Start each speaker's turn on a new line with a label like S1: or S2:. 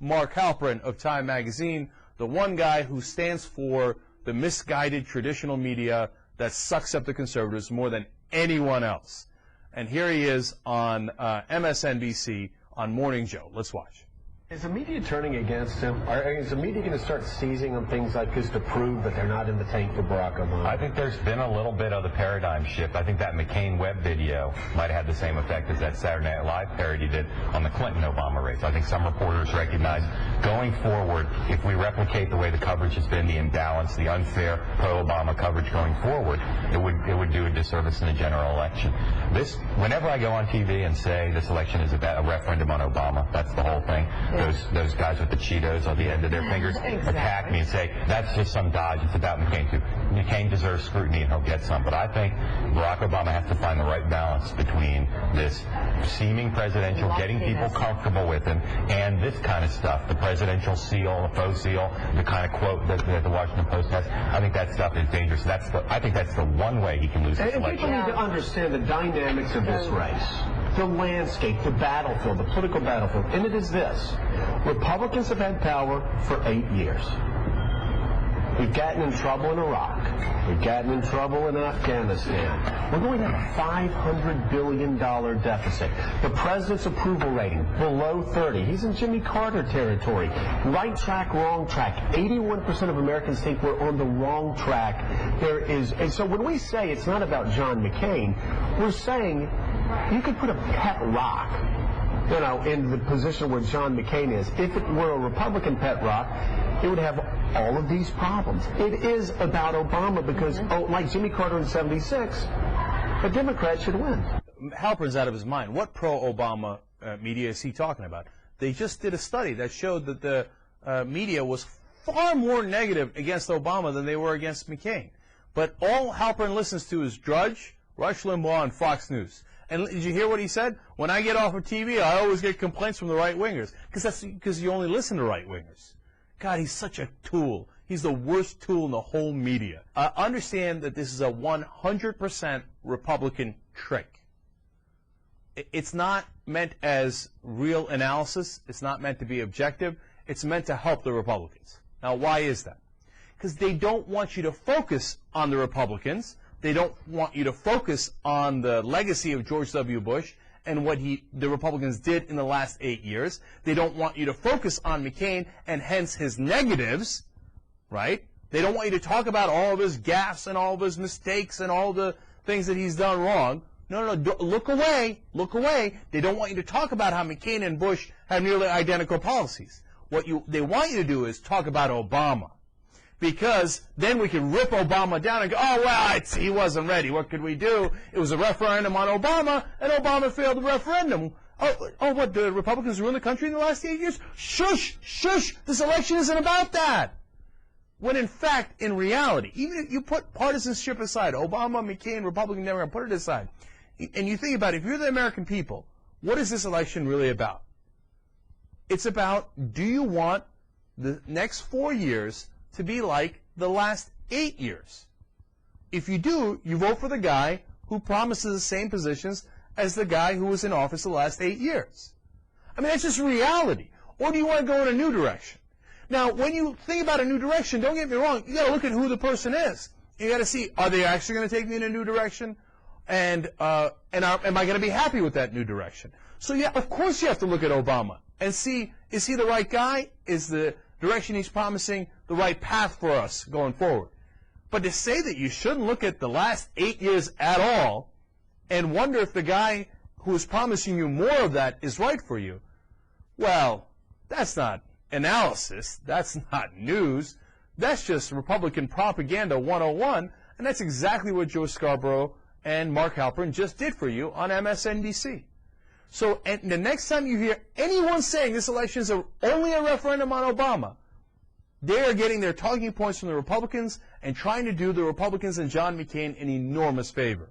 S1: Mark Halperin of Time Magazine, the one guy who stands for the misguided traditional media that sucks up the conservatives more than anyone else. And here he is on MSNBC on Morning Joe. Let's watch.
S2: Is the media turning against him? Is the media going to start seizing on things like this to prove that they're not in the tank for Barack Obama?
S3: I think there's been a little bit of the paradigm shift. I think that McCain web video might have had the same effect as that Saturday Night Live parody did on the Clinton-Obama race. I think some reporters recognize going forward, if we replicate the way the coverage has been, the imbalance, the unfair pro-Obama coverage going forward, it would do a disservice in the general election. Whenever I go on TV and say this election is about a referendum on Obama, that's the whole thing. Those guys with the Cheetos on the end of their fingers attack me and say, that's just some dodge, it's about McCain too. McCain deserves scrutiny and he'll get some. But I think Barack Obama has to find the right balance between this seeming presidential, getting people comfortable with him, and this kind of stuff, the presidential seal, the faux seal, the kind of quote that the Washington Post has. I think that stuff is dangerous. I think that's the one way he can lose this election.
S2: People need to understand the dynamics of this race, the landscape, the battlefield, the political battlefield, and it is this. Republicans have had power for 8 years. We've gotten in trouble in Iraq. We've gotten in trouble in Afghanistan. We're going to have a $500 billion deficit. The president's approval rating, below 30. He's in Jimmy Carter territory. Right track, wrong track. 81% of Americans think we're on the wrong track. And so when we say it's not about John McCain, we're saying you could put a pet rock, in the position where John McCain is. If it were a Republican pet rock, it would have all of these problems. It is about Obama because, like Jimmy Carter in '76, a Democrat should win.
S1: Halperin's out of his mind. What pro-Obama media is he talking about? They just did a study that showed that the media was far more negative against Obama than they were against McCain. But all Halperin listens to is Drudge, Rush Limbaugh, and Fox News. And did you hear what he said? When I get off of TV, I always get complaints from the right-wingers. Because you only listen to right-wingers. God, he's such a tool. He's the worst tool in the whole media. Understand that this is a 100% Republican trick. It's not meant as real analysis. It's not meant to be objective. It's meant to help the Republicans. Now, why is that? Because they don't want you to focus on the Republicans. They don't want you to focus on the legacy of George W. Bush and what the Republicans did in the last 8 years. They don't want you to focus on McCain and hence his negatives, right? They don't want you to talk about all of his gaffes and all of his mistakes and all the things that he's done wrong. No, look away. Look away. They don't want you to talk about how McCain and Bush have nearly identical policies. What they want you to do is talk about Obama. Because then we can rip Obama down and go, oh, well, he wasn't ready. What could we do? It was a referendum on Obama, and Obama failed the referendum. What, the Republicans ruined the country in the last 8 years? Shush, shush, this election isn't about that. When in fact, in reality, even if you put partisanship aside, Obama, McCain, Republican, Democrat, put it aside, and you think about it, if you're the American people, what is this election really about? It's about, do you want the next 4 years to be like the last 8 years? If you do, you vote for the guy who promises the same positions as the guy who was in office the last 8 years. I mean, that's just reality. Or do you want to go in a new direction? Now, when you think about a new direction, don't get me wrong, you got to look at who the person is. You got to see, are they actually going to take me in a new direction? And am I going to be happy with that new direction? So yeah, of course you have to look at Obama and see, is he the right guy? Is the direction he's promising the right path for us going forward? But to say that you shouldn't look at the last 8 years at all and wonder if the guy who is promising you more of that is right for you, well, that's not analysis. That's not news. That's just Republican propaganda 101, and that's exactly what Joe Scarborough and Mark Halperin just did for you on MSNBC. So and the next time you hear anyone saying this election is only a referendum on Obama, they are getting their talking points from the Republicans and trying to do the Republicans and John McCain an enormous favor.